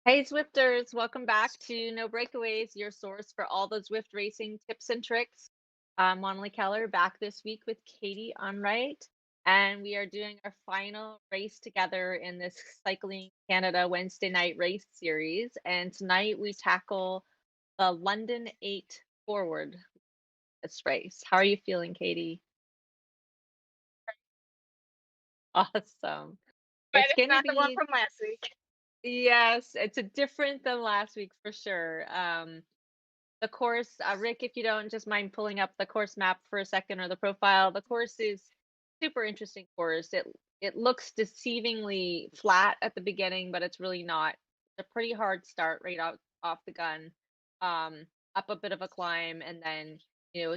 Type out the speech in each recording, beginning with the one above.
Hey Zwifters, welcome back to No Breakaways, your source for all the Zwift racing tips and tricks. I'm Monilee Keller back this week with Katie Onright, and we are doing our final race together in this Cycling Canada Wednesday night race series. And tonight we tackle the London 8 Forward this race. How are you feeling, Katie? Awesome. But It's it's going to not the one be, from last week. yes, it's a different than last week for sure. The course, Rick, if you don't just mind pulling up the course map for a second or the profile, the course is super interesting course. It looks deceivingly flat at the beginning, but it's really not. It's a pretty hard start right out off the gun. Up a bit of a climb and then,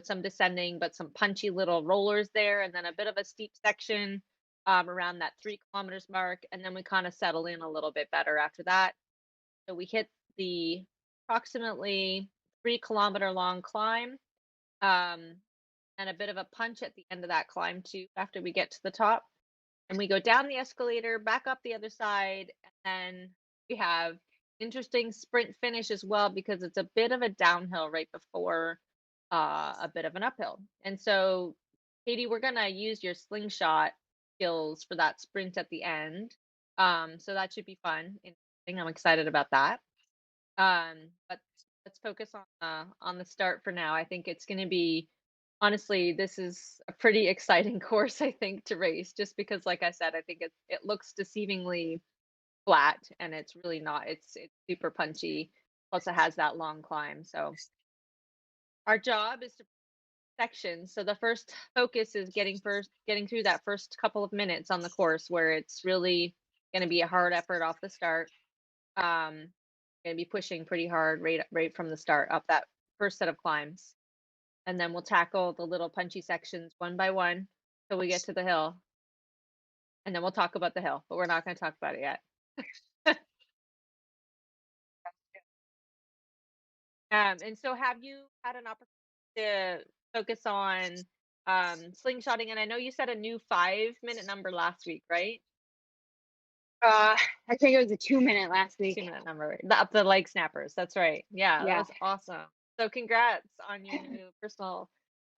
some descending, but some punchy little rollers there, and then a bit of a steep section around that 3 kilometers mark. And then we kind of settle in a little bit better after that. So we hit the approximately 3 kilometer long climb, um, and a bit of a punch at the end of that climb too after we get to the top. And we go down the escalator, back up the other side, and then we have interesting sprint finish as well because it's a bit of a downhill right before a bit of an uphill. And so, Katie, we're gonna use your slingshot skills for that sprint at the end. So that should be fun. Interesting. I'm excited about that. But let's focus on the start for now. I think it's going to be honestly, this is a pretty exciting course, I think, to race, just because, like I said, I think it looks deceivingly flat, and it's really not. It's super punchy. Plus, it has that long climb. So our job is to section. So the first focus is getting through that first couple of minutes on the course where it's really going to be a hard effort off the start. Gonna be pushing pretty hard right from the start up that first set of climbs. And then we'll tackle the little punchy sections one by one till we get to the hill. And then we'll talk about the hill, but we're not gonna talk about it yet. And so have you had an opportunity to focus on slingshotting? And I know you said a new 5 minute number last week, right? I think it was a 2 minute last week. 2 minute number. The up the leg snappers. That's right. Yeah, that Yeah. was awesome. So congrats on your new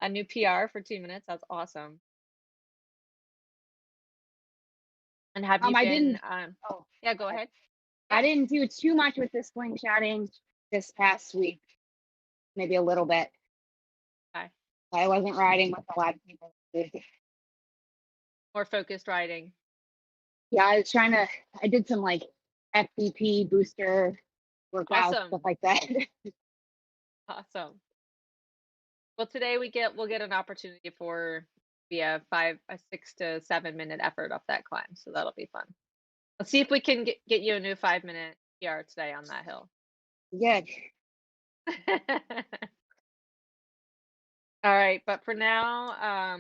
a new PR for 2 minutes. That's awesome. And have you I been didn't. Oh, yeah, go ahead. I Yeah. didn't do too much with this slingshotting this past week. Maybe a little bit. Okay. I wasn't riding with a lot of people. More focused riding. Yeah, I was trying to. I did some like FDP booster workouts, stuff Awesome. like that. Awesome. Well, today we'll get an opportunity for be a 6 to 7 minute effort up that climb. So that'll be fun. Let's see if we can get you a new 5 minute PR today on that hill. Good. All right, but for now,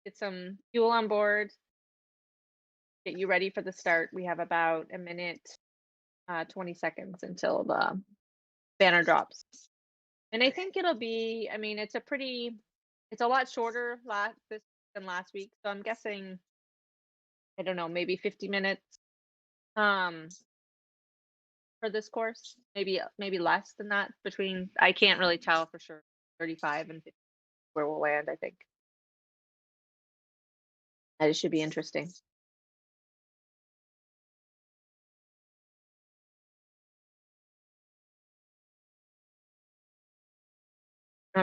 get some fuel on board, get you ready for the start. We have about a minute, 20 seconds until the banner drops. And I think it'll be, I mean, it's a lot shorter than last week. So I'm guessing, I don't know, maybe 50 minutes um for this course. Maybe less than that I can't really tell for sure. 35 and 50 where we'll land, I think. And it should be interesting.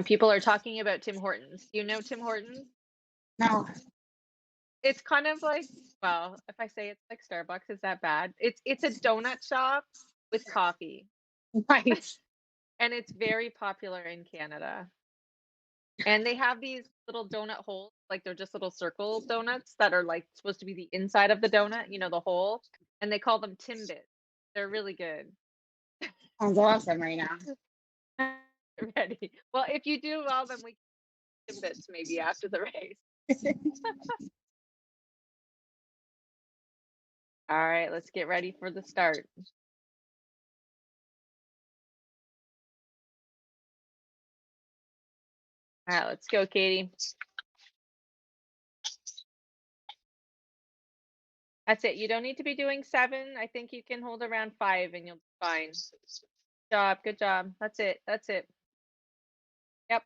People are talking about Tim Hortons. You know Tim Hortons? No. It's kind of like, well, if I say it's like Starbucks, is that bad? It's a donut shop with coffee, Right. and it's very popular in Canada. And they have these little donut holes, like they're just little circle donuts that are like supposed to be the inside of the donut, the hole, and they call them Timbits. They're really good. Sounds awesome right now. Ready? Well, if you do well, then we can Timbits maybe after the race. All right, let's get ready for the start. All right, let's go, Katie. That's it. You don't need to be doing 7. I think you can hold around 5 and you'll be fine. Good job. Good job. That's it. That's it. Yep.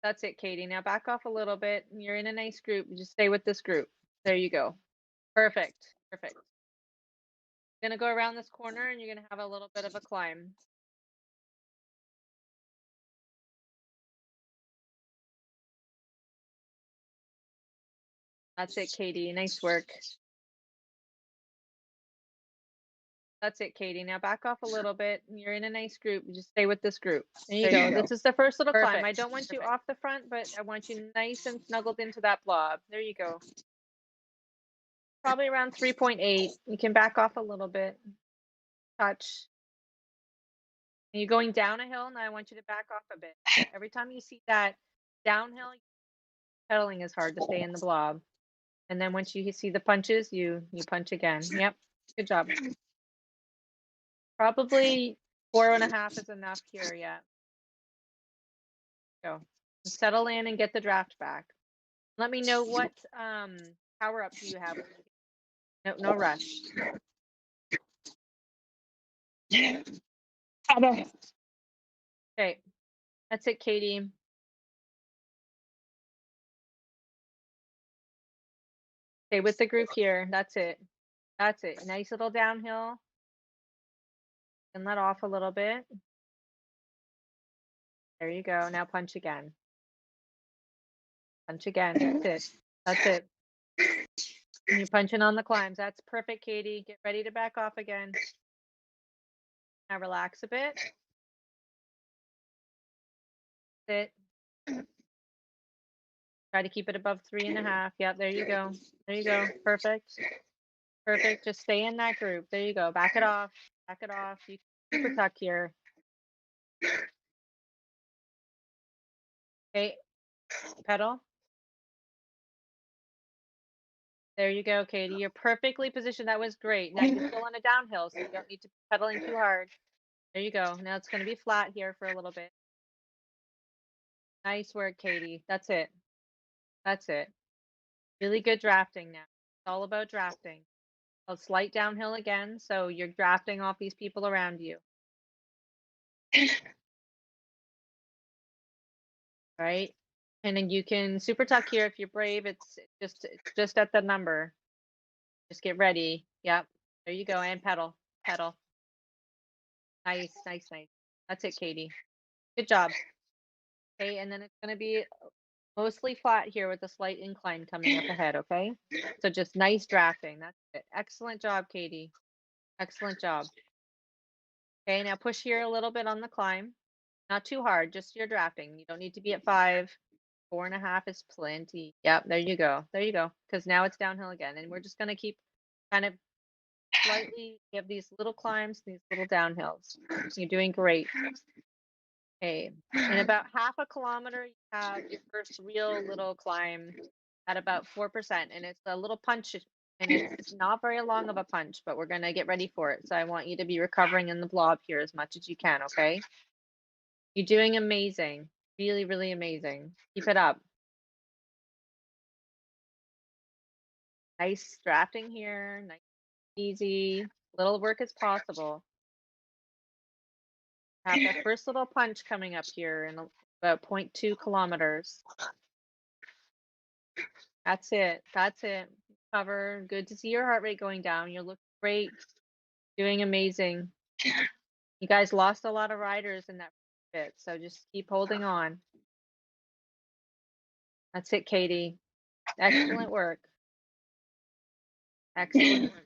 That's it, Katie. Now back off a little bit. You're in a nice group. Just stay with this group. There you go. Perfect. Perfect. Gonna go around this corner and you're gonna have a little bit of a climb. That's it, Katie. Nice work. That's it, Katie. Now back off a little bit. You're in a nice group. Just stay with this group. There you go. This is the first little climb. I don't want you off the front, but I want you nice and snuggled into that blob. There you go. Probably around 3.8. You can back off a little bit. Touch. And you're going down a hill. Now I want you to back off a bit. Every time you see that downhill, pedaling is hard to stay in the blob. And then once you see the punches, you punch again. Yep. Good job. Probably 4.5 is enough here. Yeah. Go. Settle in and get the draft back. Let me know what power up do you have. No rush. Okay. That's it, Katie. Stay with the group here. That's it. That's it. Nice little downhill. And let off a little bit. There you go. Now punch again. Punch again. That's it. That's it. And you're punching on the climbs. That's perfect, Katie. Get ready to back off again. Now relax a bit. Sit. Try to keep it above 3.5. Yep, there you go. There you go. Perfect. Perfect. Just stay in that group. There you go. Back it off. Back it off. You can super tuck here. Okay. Pedal. There you go, Katie. You're perfectly positioned. That was great. Now you're still on a downhill, so you don't need to be pedaling too hard. There you go. Now it's going to be flat here for a little bit. Nice work, Katie. That's it. That's it. Really good drafting now. It's all about drafting. A slight downhill again, so you're drafting off these people around you. Right? And then you can super tuck here if you're brave. It's just at the number. Just get ready. Yep. There you go. And pedal. Pedal. Nice, nice, nice. That's it, Katie. Good job. Okay, and then it's gonna be mostly flat here with a slight incline coming up ahead, okay? So just nice drafting. That's it. Excellent job, Katie. Excellent job. Okay, now push here a little bit on the climb. Not too hard, just your drafting. You don't need to be at 5. 4.5 is plenty. Yep, there you go. There you go. Because now it's downhill again. And we're just gonna keep kind of slightly give these little climbs, these little downhills. You're doing great. Okay. In about half a kilometer, you have your first real little climb at about 4%. And it's a little punch. And it's not very long of a punch, but we're going to get ready for it. So I want you to be recovering in the blob here as much as you can. Okay. You're doing amazing. Really, really amazing. Keep it up. Nice drafting here. Nice, easy. Little work as possible. Have that first little punch coming up here in about 0.2 kilometers. That's it. That's it. Cover. Good to see your heart rate going down. You look great. Doing amazing. You guys lost a lot of riders in that bit, so just keep holding on. That's it, Katie. Excellent work. Excellent work.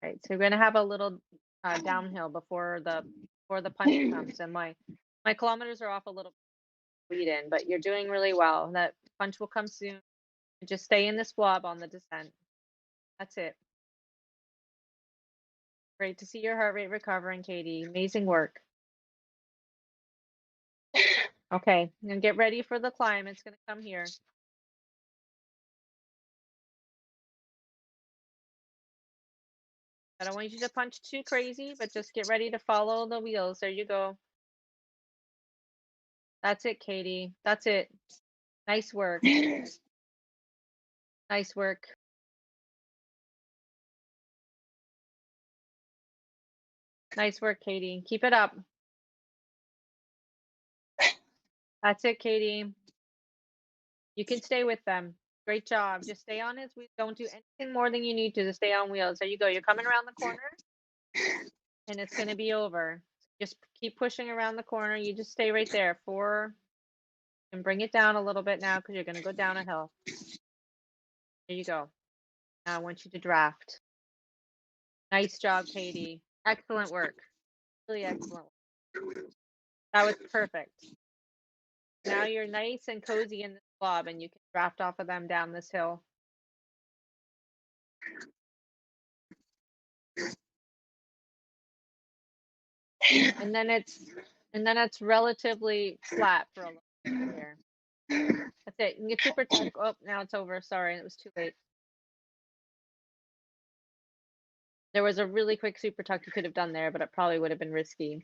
Right, so we're gonna have a little downhill before the punch comes, and my kilometers are off a little lead in, but you're doing really well. That punch will come soon. Just stay in this blob on the descent. That's it. Great to see your heart rate recovering, Katie. Amazing work. Okay, and get ready for the climb. It's gonna come here. I don't want you to punch too crazy, but just get ready to follow the wheels. There you go. That's it, Katie. That's it. Nice work. Nice work. Nice work, Katie. Keep it up. That's it, Katie. You can stay with them. Great job. Just stay on his wheel. Don't do anything more than you need to stay on wheels. There you go. You're coming around the corner and it's going to be over. Just keep pushing around the corner. You just stay right there. 4 and bring it down a little bit now because you're going to go down a hill. There you go. Now I want you to draft. Nice job, Katie. Excellent work. Really excellent. That was perfect. Now you're nice and cozy in the blob and you can draft off of them down this hill. And then it's relatively flat for a little bit here. That's it. You can get super tuck. Oh, now it's over. Sorry, it was too late. There was a really quick super tuck you could have done there, but it probably would have been risky.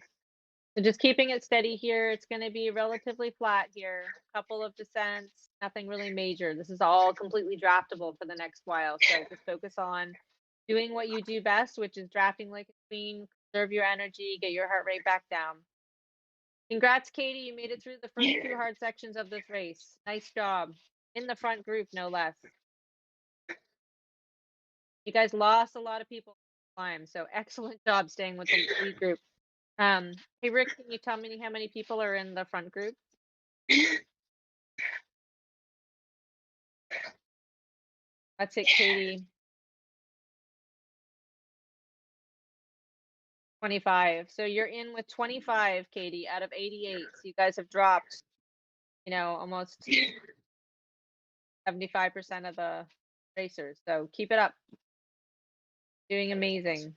So just keeping it steady here. It's going to be relatively flat here. Couple of descents, nothing really major. This is all completely draftable for the next while. So just focus on doing what you do best, which is drafting like a queen, conserve your energy, get your heart rate back down. Congrats, Katie. You made it through the first 2 hard sections of this race. Nice job. In the front group, no less. You guys lost a lot of people in the climb, so excellent job staying with the lead group. Hey Rick, can you tell me how many people are in the front group? That's it, Katie. 25. So you're in with 25, Katie, out of 88. So you guys have dropped, almost 75% of the racers. So keep it up. Doing amazing.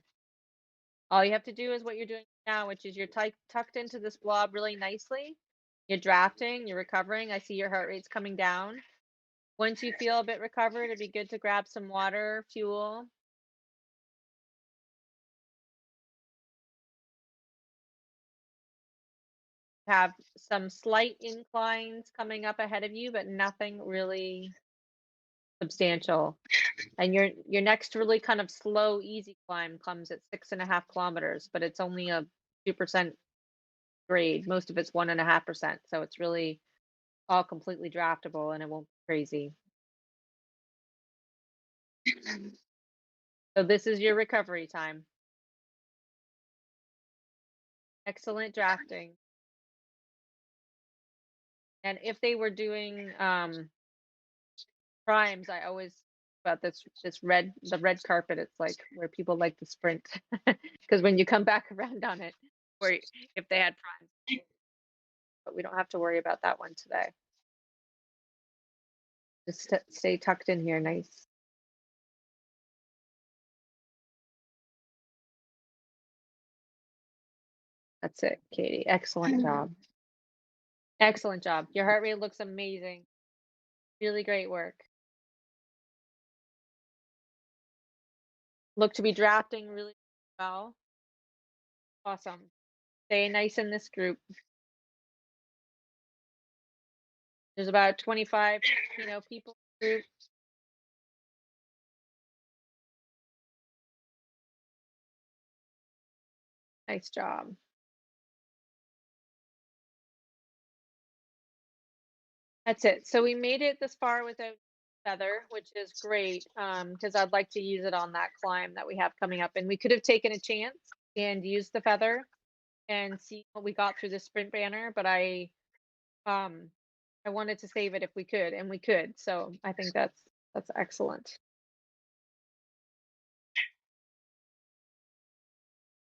All you have to do is what you're doing now, which is you're tucked into this blob really nicely. You're drafting, you're recovering. I see your heart rate's coming down. Once you feel a bit recovered, it'd be good to grab some water, fuel. Have some slight inclines coming up ahead of you, but nothing really substantial. And your next really kind of slow, easy climb comes at 6.5 kilometers, but it's only a 2% grade. Most of it's 1.5%. So it's really all completely draftable and it won't be crazy. So this is your recovery time. Excellent drafting. And if they were doing primes, I always about the red carpet, it's like where people like to sprint. Because when you come back around on it, or if they had primes. But we don't have to worry about that one today. Just stay tucked in here, nice. That's it, Katie. Excellent job. Excellent job. Your heart rate looks amazing. Really great work. Look to be drafting really well. Awesome. Stay nice in this group. There's about 25, people in the group. Nice job. That's it. So we made it this far without feather, which is great, because I'd like to use it on that climb that we have coming up. And we could have taken a chance and used the feather and see what we got through the sprint banner, but I wanted to save it if we could, and we could. So I think that's excellent.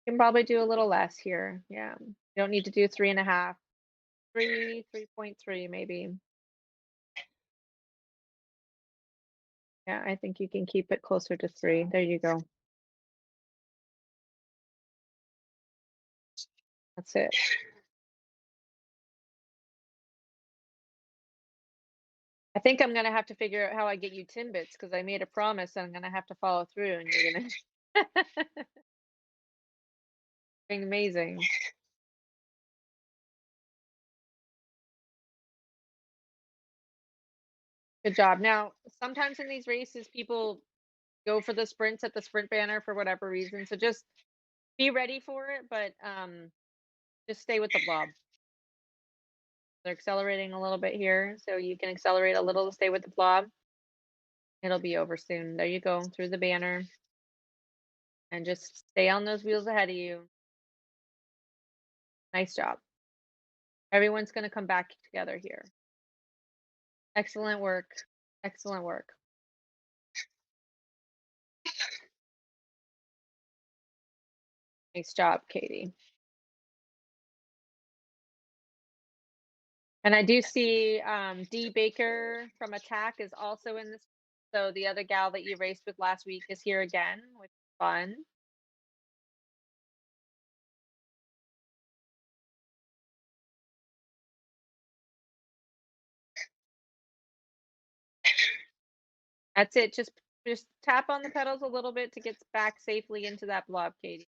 You can probably do a little less here. Yeah. You don't need to do 3.5. 3.3 maybe. Yeah, I think you can keep it closer to 3. There you go. That's it. I think I'm gonna have to figure out how I get you Timbits because I made a promise and I'm gonna have to follow through and you're gonna amazing. Good job. Now, sometimes in these races, people go for the sprints at the sprint banner for whatever reason. So just be ready for it, but just stay with the blob. They're accelerating a little bit here, so you can accelerate a little to stay with the blob. It'll be over soon. There you go, through the banner, and just stay on those wheels ahead of you. Nice job. Everyone's going to come back together here. Excellent work. Excellent work. Nice job, Katie. And I do see D Baker from Attack is also in this. So the other gal that you raced with last week is here again, which is fun. That's it. Just tap on the pedals a little bit to get back safely into that blob, Katie.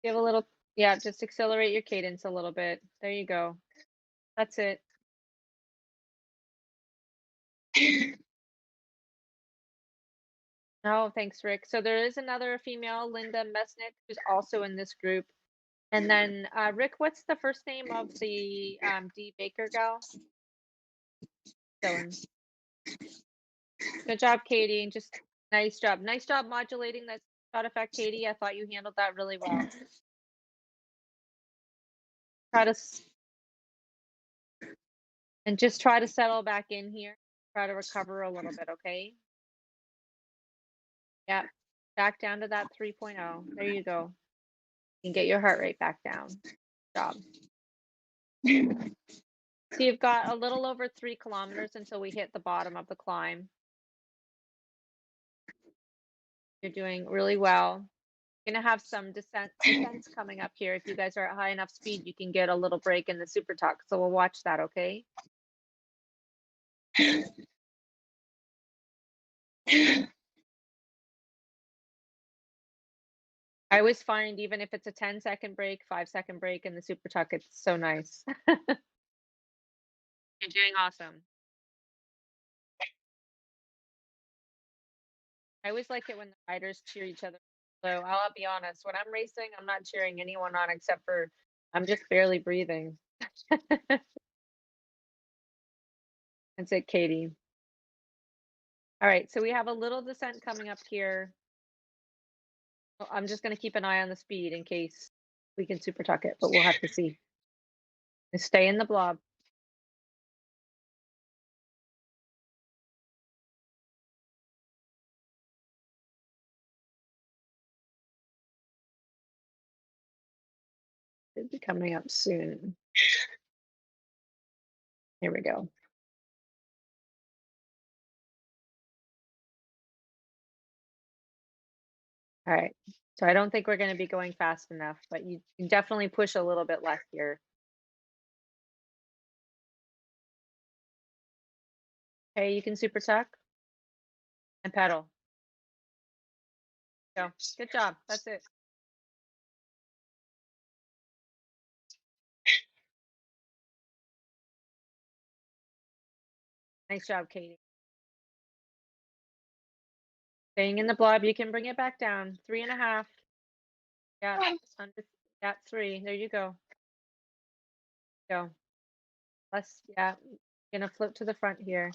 Give a little, yeah, just accelerate your cadence a little bit. There you go. That's it. Oh, thanks, Rick. So there is another female, Linda Mesnick, who's also in this group. And then Rick, what's the first name of the D Baker gal? Dylan. Good job, Katie. Just nice job. Nice job modulating that shot effect, Katie. I thought you handled that really well. Try to and just try to settle back in here. Try to recover a little bit, okay? Yeah. Back down to that 3.0. There you go. You can get your heart rate back down. Good job. So you've got a little over 3 kilometers until we hit the bottom of the climb. You're doing really well. You're gonna have some descents coming up here. If you guys are at high enough speed, you can get a little break in the super tuck. So we'll watch that, okay? I always find even if it's a 10-second break, 5-second break in the super tuck, it's so nice. You're doing awesome. I always like it when the riders cheer each other. So I'll be honest, when I'm racing, I'm not cheering anyone on except for I'm just barely breathing. That's it, Katie. All right, so we have a little descent coming up here. I'm just going to keep an eye on the speed in case we can super tuck it, but we'll have to see. Just stay in the blob. Should be coming up soon. Here we go. All right. So I don't think we're going to be going fast enough, but you can definitely push a little bit less here. Okay, you can super tuck and pedal. Go. Good job. That's it. Nice job, Katie. Staying in the blob, you can bring it back down. 3.5. Yeah, under, yeah, 3. There you go. Go. Less, yeah. Gonna flip to the front here.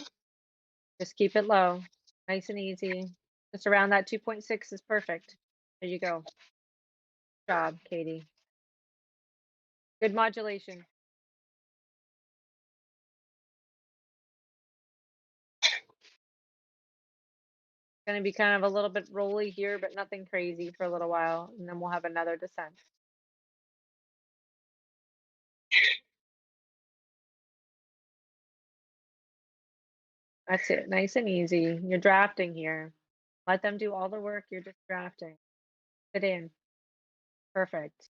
Just keep it low. Nice and easy. Just around that 2.6 is perfect. There you go. Good job, Katie. Good modulation. Gonna be kind of a little bit rolly here, but nothing crazy for a little while, and then we'll have another descent. That's it. Nice and easy. You're drafting here. Let them do all the work. You're just drafting. Fit in. Perfect.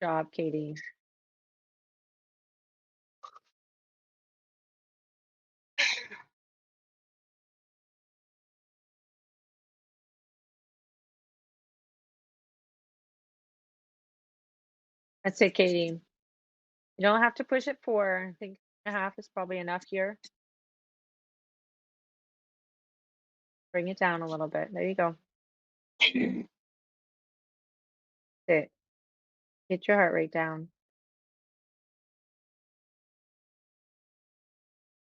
Job, Katie. That's it, Katie. You don't have to push it 4. I think 3.5 is probably enough here. Bring it down a little bit. There you go. Sit. Get your heart rate down.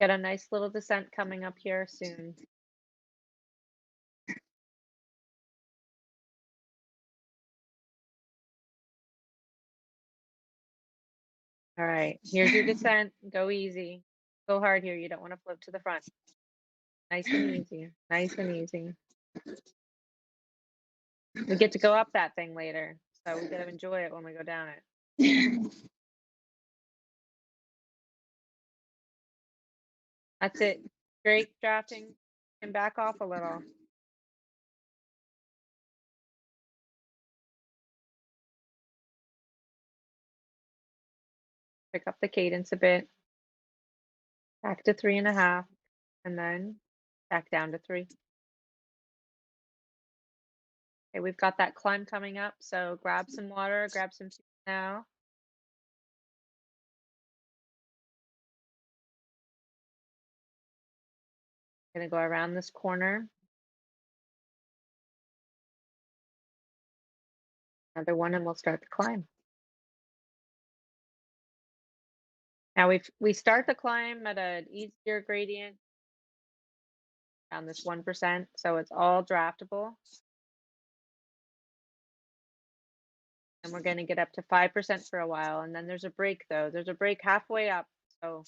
Got a nice little descent coming up here soon. All right, here's your descent. Go easy. Go hard here. You don't want to flip to the front. Nice and easy. Nice and easy. We get to go up that thing later, so we got to enjoy it when we go down it. That's it. Great drafting and back off a little. Pick up the cadence a bit. Back to 3.5, and then back down to 3. Okay, we've got that climb coming up, so grab some water, grab some tea now. Gonna go around this corner. Another one, and we'll start the climb. Now we start the climb at an easier gradient down this 1%, so it's all draftable. And we're gonna get up to 5% for a while, and then there's a break though. There's a break halfway up, so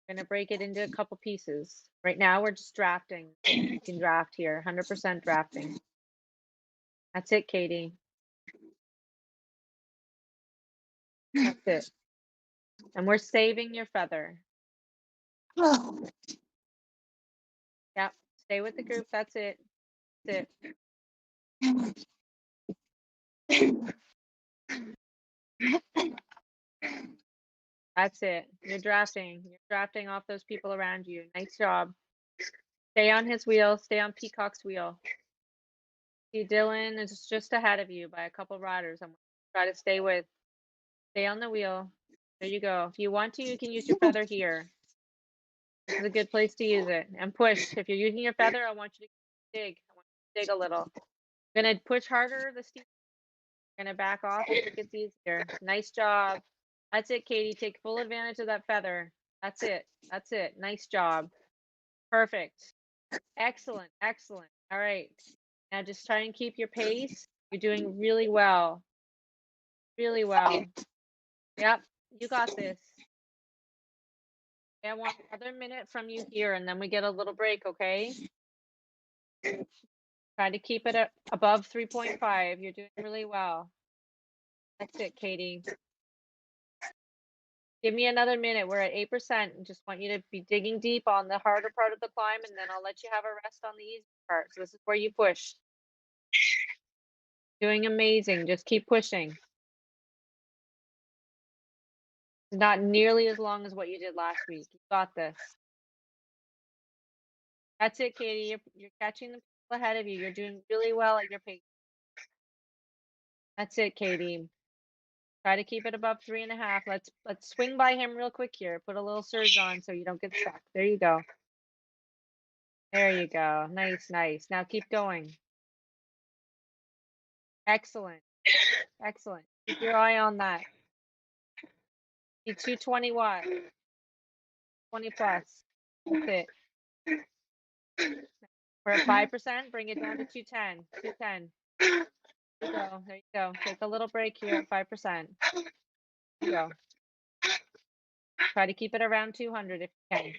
we're gonna break it into a couple pieces. Right now we're just drafting. You can draft here, 100% drafting. That's it, Katie. That's it. And we're saving your feather. Yep. Stay with the group. That's it. That's it. That's it. You're drafting. You're drafting off those people around you. Nice job. Stay on his wheel. Stay on Peacock's wheel. See, Dylan is just ahead of you by a couple riders. I'm gonna try to stay on the wheel. There you go. If you want to, you can use your feather here. This is a good place to use it. And push. If you're using your feather, I want you to dig. I want you to dig a little. Gonna push harder. The steep. Gonna back off if it gets easier. Nice job. That's it, Katie. Take full advantage of that feather. That's it. That's it. Nice job. Perfect. Excellent. Excellent. All right. Now just try and keep your pace. You're doing really well. Really well. Yep. You got this. I want another minute from you here, and then we get a little break, okay? Try to keep it above 3.5. You're doing really well. That's it, Katie. Give me another minute. We're at 8%. And just want you to be digging deep on the harder part of the climb, and then I'll let you have a rest on the easy part. So this is where you push. Doing amazing. Just keep pushing. Not nearly as long as what you did last week. You got this. That's it, Katie. You're catching the people ahead of you. You're doing really well at your pace. That's it, Katie. Try to keep it above 3.5. Let's swing by him real quick here. Put a little surge on so you don't get stuck. There you go. There you go. Nice, nice. Now keep going. Excellent. Excellent. Keep your eye on that. Be 220 watt. 20 plus. That's it. We're at 5%. Bring it down to 210. 210. There you go. There you go. Take a little break here at 5%. There you go. Try to keep it around 200 if you can.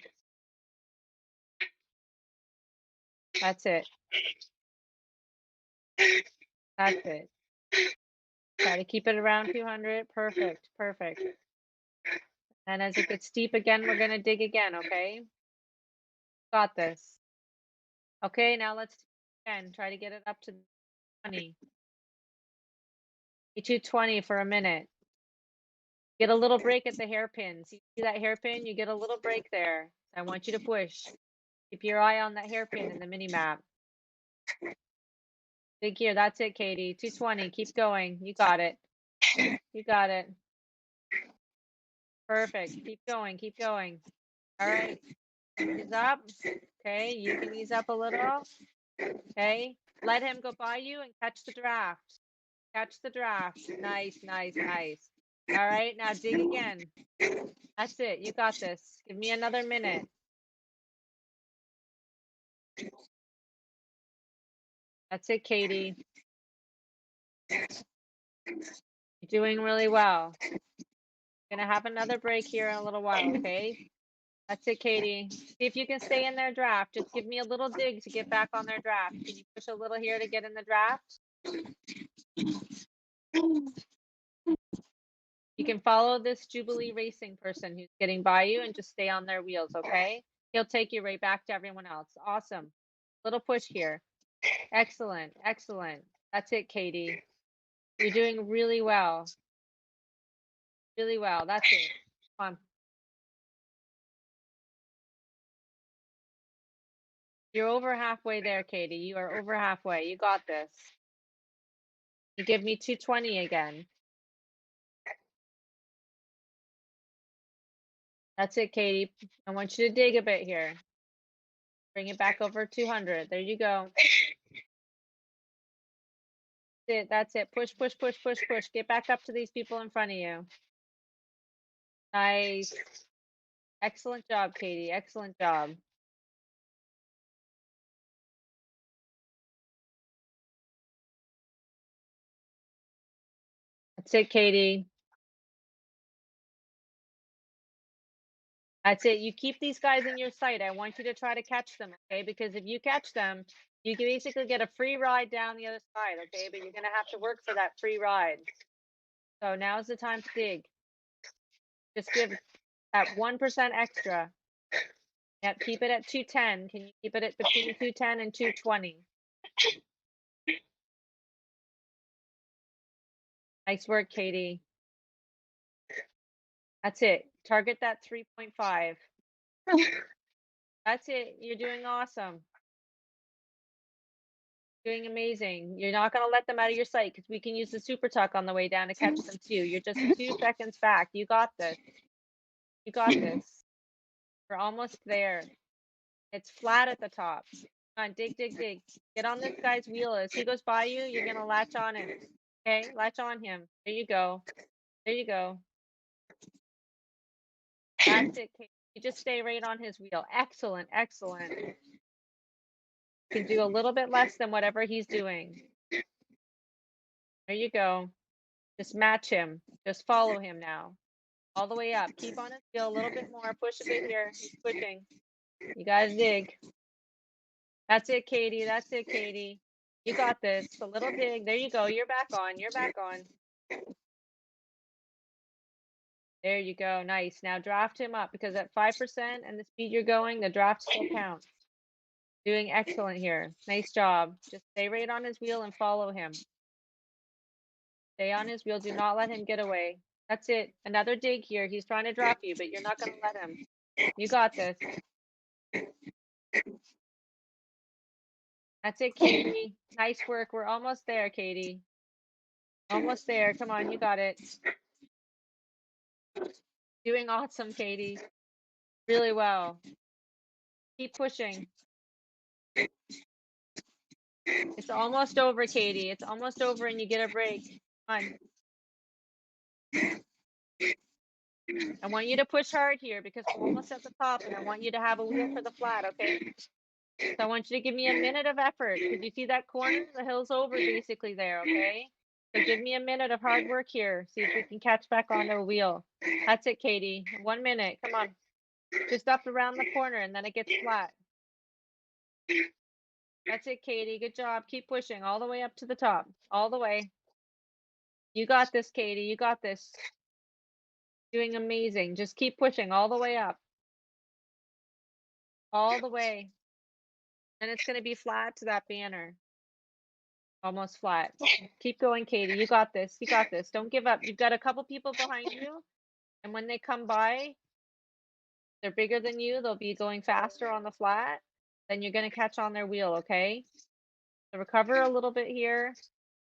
That's it. That's it. Try to keep it around 200. Perfect. Perfect. And as it gets steep again, we're going to dig again, okay? Got this. Okay, now let's again try to get it up to 20. 220 for a minute. Get a little break at the hairpin. See that hairpin? You get a little break there. I want you to push. Keep your eye on that hairpin in the mini map. Dig here. That's it, Katie. 220. Keep going. You got it. You got it. Perfect. Keep going. Keep going. All right. Ease up. Okay. You can ease up a little. Okay. Let him go by you and catch the draft. Catch the draft. Nice, nice, nice. All right. Now dig again. That's it. You got this. Give me another minute. That's it, Katie. You're doing really well. Gonna have another break here in a little while, okay? That's it, Katie. See if you can stay in their draft. Just give me a little dig to get back on their draft. Can you push a little here to get in the draft? You can follow this Jubilee Racing person who's getting by you and just stay on their wheels, okay? He'll take you right back to everyone else. Awesome. Little push here. Excellent. Excellent. That's it, Katie. You're doing really well. Really well. That's it. Come on. You're over halfway there, Katie. You are over halfway. You got this. You give me 220 again. That's it, Katie. I want you to dig a bit here. Bring it back over 200. There you go. That's it. That's it. Push, push, push, push, push. Get back up to these people in front of you. Nice. Excellent job, Katie. Excellent job. That's it, Katie. That's it. You keep these guys in your sight. I want you to try to catch them, okay? Because if you catch them, you can basically get a free ride down the other side, okay? But you're going to have to work for that free ride. So now's the time to dig. Just give that 1% extra. Yep, keep it at 210. Can you keep it at between 210 and 220? Nice work, Katie. That's it. Target that 3.5. That's it. You're doing awesome. Doing amazing. You're not going to let them out of your sight because we can use the super tuck on the way down to catch them too. You're just 2 seconds back. You got this. You got this. We're almost there. It's flat at the top. Come on, dig, dig, dig. Get on this guy's wheel. As he goes by you, you're going to latch on him. Okay, latch on him. There you go. There you go. That's it, Kate. You just stay right on his wheel. Excellent, excellent. You can do a little bit less than whatever he's doing. There you go. Just match him. Just follow him now. All the way up. Keep on his wheel a little bit more. Push a bit here. He's pushing. You guys dig. That's it, Katie. That's it, Katie. You got this. A little dig. There you go. You're back on. You're back on. There you go. Nice. Now draft him up because at 5% and the speed you're going, the draft still counts. Doing excellent here. Nice job. Just stay right on his wheel and follow him. Stay on his wheel. Do not let him get away. That's it. Another dig here. He's trying to drop you, but you're not going to let him. You got this. That's it, Katie. Nice work. We're almost there, Katie. Almost there. Come on, you got it. Doing awesome, Katie. Really well. Keep pushing. It's almost over, Katie. It's almost over and you get a break. Come on. I want you to push hard here because we're almost at the top and I want you to have a wheel for the flat, okay? So I want you to give me a minute of effort. Could you see that corner? The hill's over basically there, okay? So give me a minute of hard work here. See if we can catch back on the wheel. That's it, Katie. 1 minute. Come on. Just up around the corner and then it gets flat. That's it, Katie. Good job. Keep pushing all the way up to the top. All the way. You got this, Katie. You got this. Doing amazing. Just keep pushing all the way up. All the way. And it's going to be flat to that banner. Almost flat. Keep going, Katie. You got this. You got this. Don't give up. You've got a couple people behind you. And when they come by, they're bigger than you. They'll be going faster on the flat. Then you're going to catch on their wheel, okay? So recover a little bit here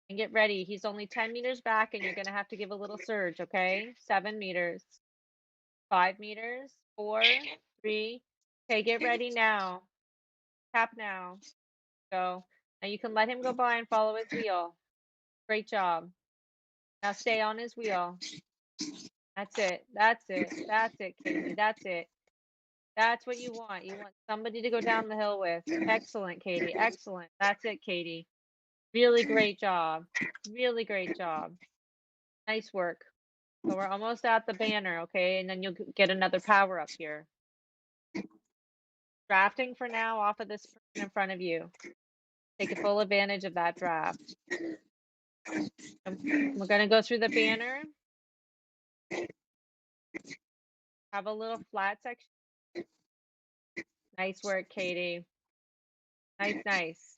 and get ready. He's only 10 meters back and you're going to have to give a little surge, okay? 7 meters. 5 meters, 4, 3. Okay, get ready now. Tap now. Go. Now you can let him go by and follow his wheel. Great job. Now stay on his wheel. That's it. That's it. That's it, Katie. That's it. That's what you want. You want somebody to go down the hill with. Excellent, Katie. Excellent. That's it, Katie. Really great job. Really great job. Nice work. So we're almost at the banner, okay? And then you'll get another power up here. Drafting for now off of this person in front of you. Take full advantage of that draft. We're going to go through the banner. Have a little flat section. Nice work, Katie. Nice, nice.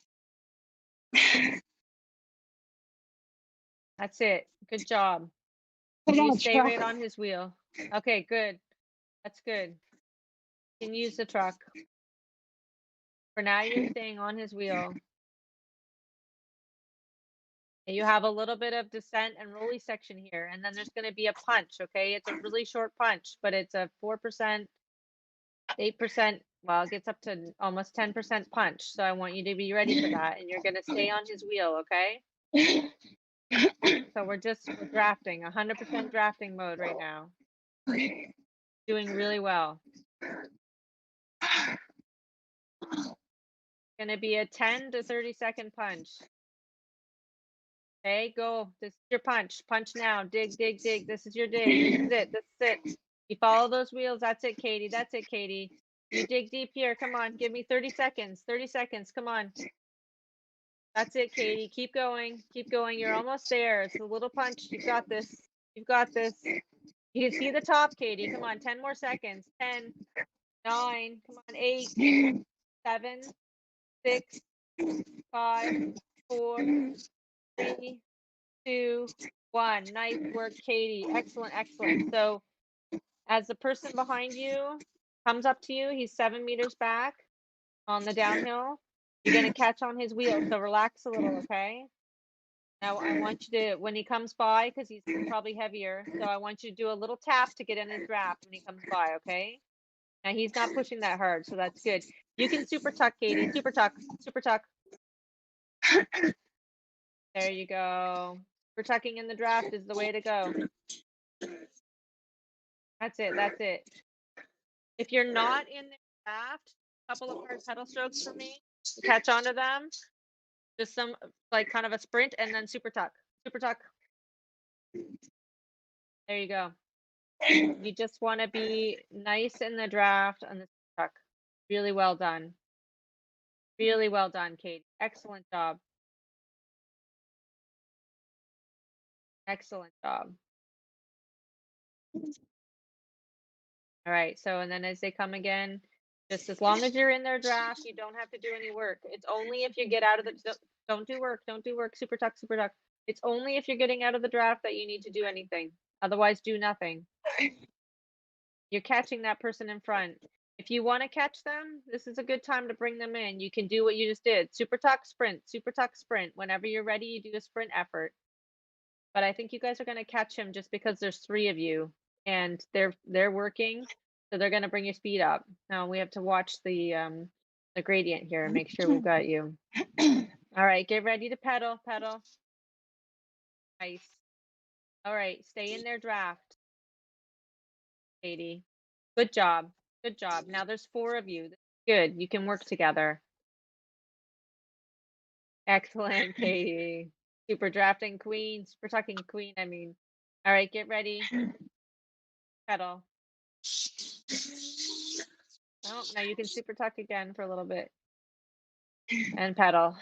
That's it. Good job. Put it on You the stay truck. right on his wheel. Okay, good. That's good. You can use the truck. For now, you're staying on his wheel. And you have a little bit of descent and rolly section here, and then there's going to be a punch, okay? It's a really short punch, but it's a 4%, 8%, well, it gets up to almost 10% punch. So I want you to be ready for that, and you're going to stay on his wheel, okay? So we're drafting, 100% drafting mode right now. Doing really well. Gonna be a 10 to 30-second punch. Okay, go. This is your punch. Punch now. Dig, dig, dig. This is your dig. This is it. This is it. You follow those wheels. That's it, Katie. That's it, Katie. You dig deep here. Come on. Give me 30 seconds. 30 seconds. Come on. That's it, Katie. Keep going. Keep going. You're almost there. It's a little punch. You've got this. You've got this. You can see the top, Katie. Come on. 10 more seconds. 10, 9. Come on. 8, 7, 6, 5, 4, 3, 2, 1. Nice work, Katie. Excellent, excellent. So as the person behind you comes up to you, he's 7 meters back on the downhill. You're going to catch on his wheel. So relax a little, okay? Now I want you to, when he comes by, because he's probably heavier, so I want you to do a little tap to get in his draft when he comes by, okay? Now he's not pushing that hard, so that's good. You can super tuck, Katie. Super tuck, super tuck. There you go. Super tucking in the draft is the way to go. That's it. That's it. If you're not in the draft, a couple of hard pedal strokes for me to catch onto them. Just some like kind of a sprint and then super tuck. Super tuck. There you go. You just want to be nice in the draft on the tuck. Really well done. Really well done, Kate. Excellent job. Excellent job. All right. So, and then as they come again, just as long as you're in their draft, you don't have to do any work. It's only if you get out of the, don't do work. Don't do work. Super tuck, super tuck. It's only if you're getting out of the draft that you need to do anything. Otherwise, do nothing. You're catching that person in front. If you want to catch them, this is a good time to bring them in. You can do what you just did. Super tuck sprint, super tuck sprint. Whenever you're ready, you do a sprint effort. But I think you guys are going to catch him just because there's 3 of you and they're working, so they're going to bring your speed up. Now we have to watch the gradient here and make sure we've got you. All right, get ready to pedal, pedal. Nice. All right, stay in their draft, Katie. Good job. Good job. Now there's 4 of you. Good. You can work together. Excellent, Katie. Super drafting queen, super tucking queen, I mean. All right, get ready. Pedal. Oh, now you can super tuck again for a little bit. And pedal.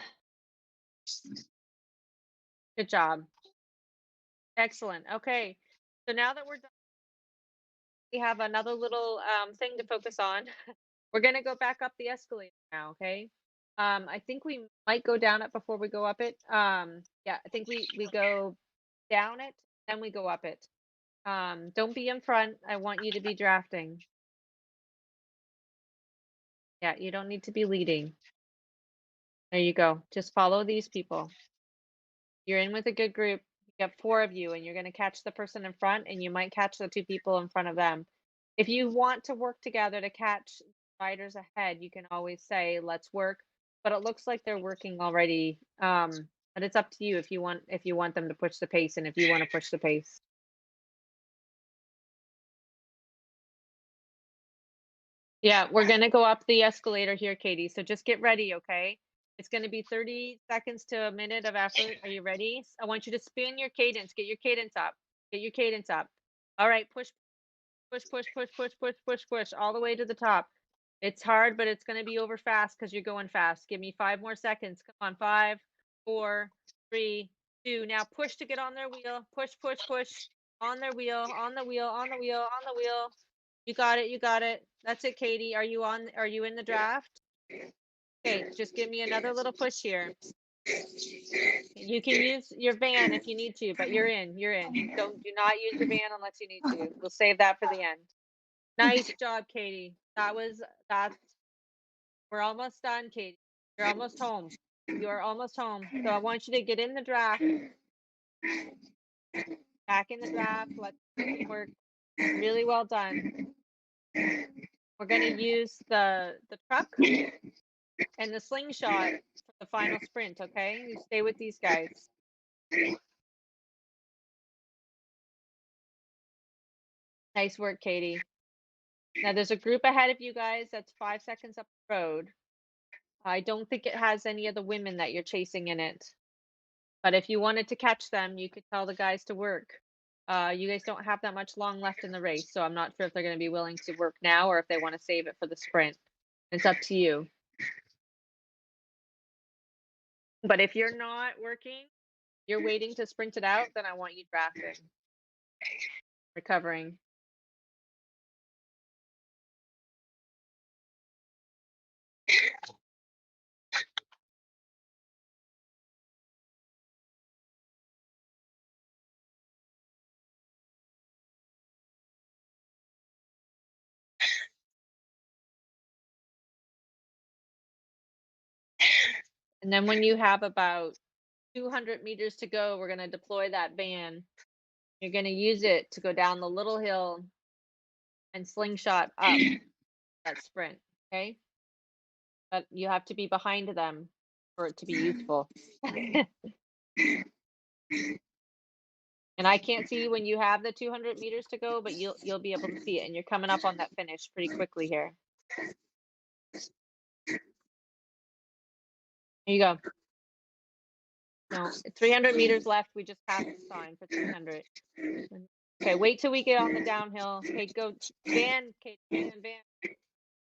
Good job. Excellent. Okay. So now that we're done, we have another little thing to focus on. We're gonna go back up the escalator now, okay? I think we might go down it before we go up it. Yeah, I think we go down it, then we go up it. Don't be in front. I want you to be drafting. Yeah, you don't need to be leading. There you go. Just follow these people. You're in with a good group. You have 4 of you, and you're going to catch the person in front, and you might catch the 2 people in front of them. If you want to work together to catch riders ahead, you can always say, "Let's work." But it looks like they're working already. But it's up to you if you want them to push the pace and if you want to push the pace. Yeah, we're gonna go up the escalator here, Katie. So just get ready, okay? It's gonna be 30 seconds to a minute of effort. Are you ready? I want you to spin your cadence. Get your cadence up. Get your cadence up. All right, push, push, push, push, push, push, push, push, all the way to the top. It's hard, but it's gonna be over fast because you're going fast. Give me 5 more seconds. Come on, 5, 4, 3, 2. Now push to get on their wheel. Push, push, push. On their wheel, on the wheel, on the wheel, on the wheel. You got it, you got it. That's it, Katie. Are you in the draft? Okay, just give me another little push here. You can use your van if you need to, but you're in, you're in. Do not use your van unless you need to. We'll save that for the end. Nice job, Katie. That's we're almost done, Katie. You're almost home. You're almost home. So I want you to get in the draft, back in the draft. Let's work. Really well done. We're gonna use the truck and the slingshot for the final sprint, okay? You stay with these guys. Nice work, Katie. Now there's a group ahead of you guys that's 5 seconds up the road. I don't think it has any of the women that you're chasing in it. But if you wanted to catch them, you could tell the guys to work. You guys don't have that much long left in the race, so I'm not sure if they're going to be willing to work now or if they want to save it for the sprint. It's up to you. But if you're not working, you're waiting to sprint it out, then I want you drafting, recovering. And then when you have about 200 meters to go, we're going to deploy that van. You're going to use it to go down the little hill and slingshot up that sprint. Okay. But you have to be behind them for it to be useful. And I can't see when you have the 200 meters to go, but you'll be able to see it, and you're coming up on that finish pretty quickly here. Here you go. No, 300 meters left. We just passed the sign for 300. Okay, wait till we get on the downhill. Okay, go van, okay, van.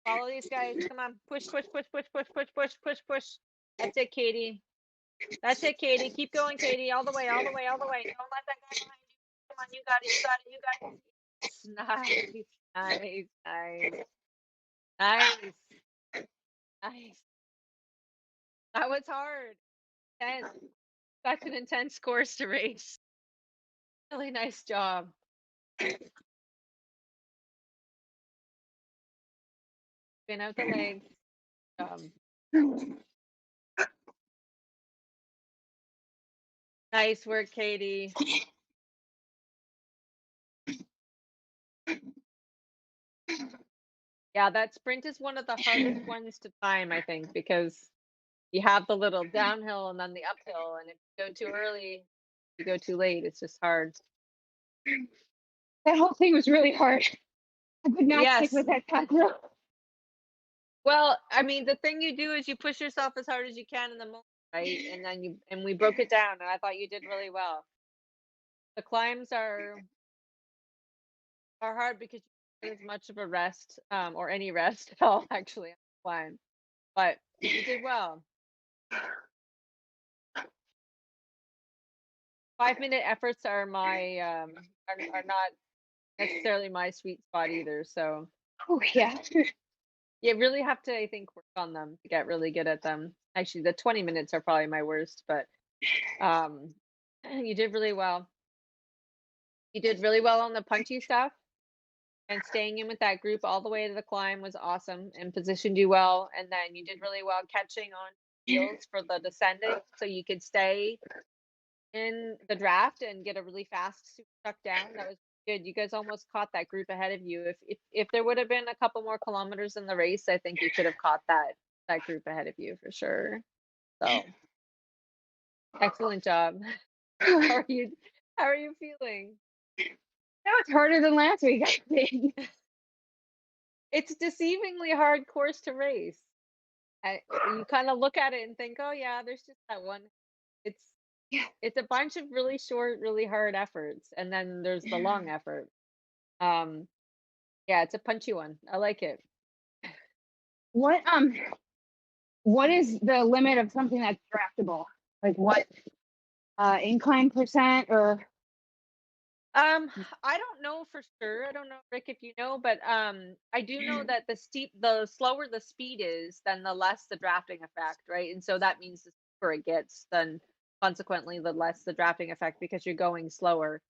Follow these guys. Come on, push, push, push, push, push, push, push, push, push. That's it, Katie. That's it, Katie. Keep going, Katie. All the way, all the way, all the way. Don't let that guy behind you. Come on, you got it, you got it, you got it. Nice, nice, nice, nice, nice. That was hard. Intense. Such an intense course to race. Really nice job. Spin out the legs. Nice work, Katie. Yeah, that sprint is one of the hardest ones to time, I think, because you have the little downhill and then the uphill, and if you go too early, you go too late. It's just hard. That whole thing was really hard. I could not stick Yes. with that cockroach. Well, I mean, the thing you do is you push yourself as hard as you can in the moment, right? And then we broke it down, and I thought you did really well. The climbs are hard because you don't get as much of a rest, or any rest at all, actually, on the climb. But you did well. 5-minute efforts are are not necessarily my sweet spot either. So Oh yeah. you really have to, I think, work on them to get really good at them. Actually, the 20 minutes are probably my worst, but um, you did really well. You did really well on the punchy stuff, and staying in with that group all the way to the climb was awesome and positioned you well. And then you did really well catching on heels for the descending, so you could stay in the draft and get a really fast super tuck down. That was good. You guys almost caught that group ahead of you. If there would have been a couple more kilometers in the race, I think you could have caught that group ahead of you for sure. So, excellent job. How Now are you how are you feeling? it's harder than last week, I think. It's deceivingly hard course to race. You kind of look at it and think, "Oh yeah, there's just that one." It's Yeah. it's a bunch of really short, really hard efforts, and then there's the long effort. Um, yeah, it's a punchy one. I like it. What what is the limit of something that's draftable? Like what incline percent or Um, I don't know for sure. I don't know, Rick, if you know, but I do know that the slower the speed is, then the less the drafting effect, right? And so that means the steeper it gets, then consequently the less the drafting effect because you're going slower.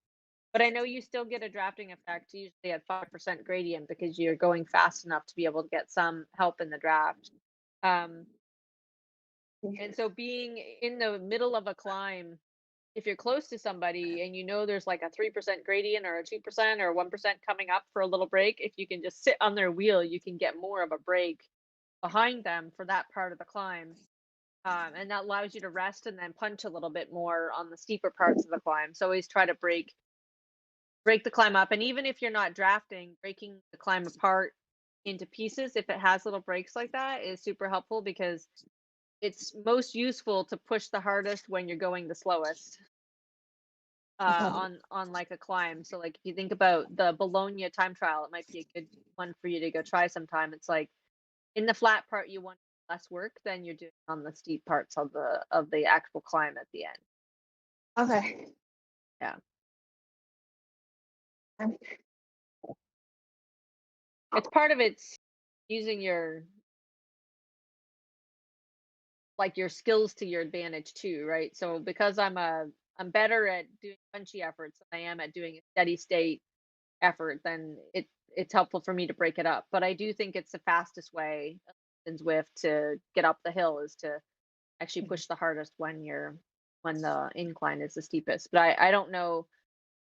But I know you still get a drafting effect usually at 5% gradient because you're going fast enough to be able to get some help in the draft. Um, and so being in the middle of a climb, if you're close to somebody and you know there's like a 3% gradient or a 2% or 1% coming up for a little break, if you can just sit on their wheel, you can get more of a break behind them for that part of the climb. And that allows you to rest and then punch a little bit more on the steeper parts of the climb. So always try to break the climb up. And even if you're not drafting, breaking the climb apart into pieces, if it has little breaks like that, is super helpful because it's most useful to push the hardest when you're going the slowest okay. on like a climb. So like if you think about the Bologna time trial, it might be a good one for you to go try sometime. It's like in the flat part you want less work than you're doing on the steep parts of the actual climb at the end. Okay. Yeah. Um, It's part of it's using your like your skills to your advantage too, right? So because I'm better at doing punchy efforts than I am at doing a steady state effort, then it's helpful for me to break it up. But I do think it's the fastest way in Zwift to get up the hill is to actually push the hardest when the incline is the steepest. But I don't know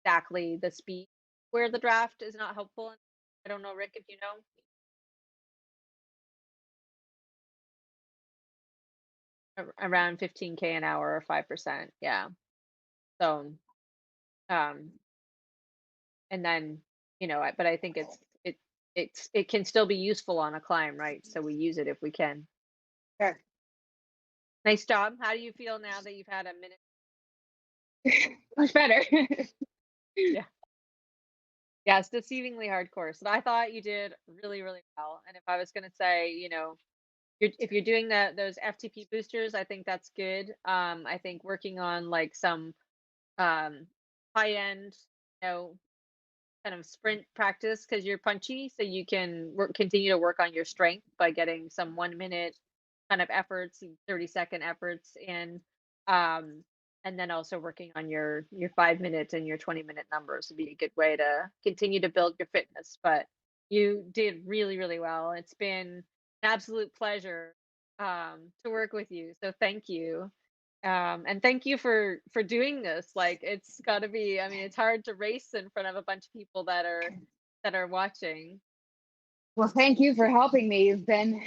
exactly the speed where the draft is not helpful. I don't know, Rick, if you know. Around 15K an hour or 5%. Yeah. So um and then, but I think it can still be useful on a climb, right? So we use it if we can. sure. Nice job. How do you feel now that you've had a minute? Much better. Yeah. Yeah, it's deceivingly hard course. But I thought you did really, really well. And if I was going to say, if you're doing those FTP boosters, I think that's good. I think working on like some um, high end, you know, kind of sprint practice because you're punchy, so you can continue to work on your strength by getting some 1 minute kind of efforts, 30-second efforts in, um, and then also working on your 5 minutes and your 20-minute numbers would be a good way to continue to build your fitness. But you did really, really well. It's been an absolute pleasure to work with you. So thank you. And thank you for doing this. Like it's got to be. I mean, it's hard to race in front of a bunch of people that are watching. Well, thank you for helping me. You've been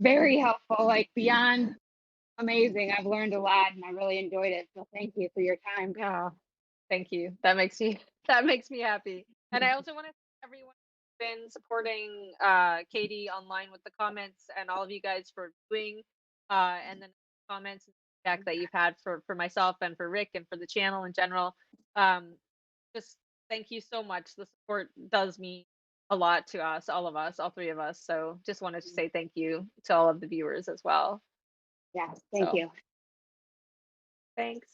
very helpful, like beyond amazing. I've learned a lot and I really enjoyed it. So thank you for your time. Yeah, thank you. That makes me that makes me happy. And I also want to thank everyone who's been supporting Katie online with the comments and all of you guys for viewing and then comments and feedback that you've had for myself and for Rick and for the channel in general. Um, just thank you so much. The support does mean a lot to us, all of us, all three of us. So just wanted to say thank you to all of the viewers as well. Yes, thank So you. thanks.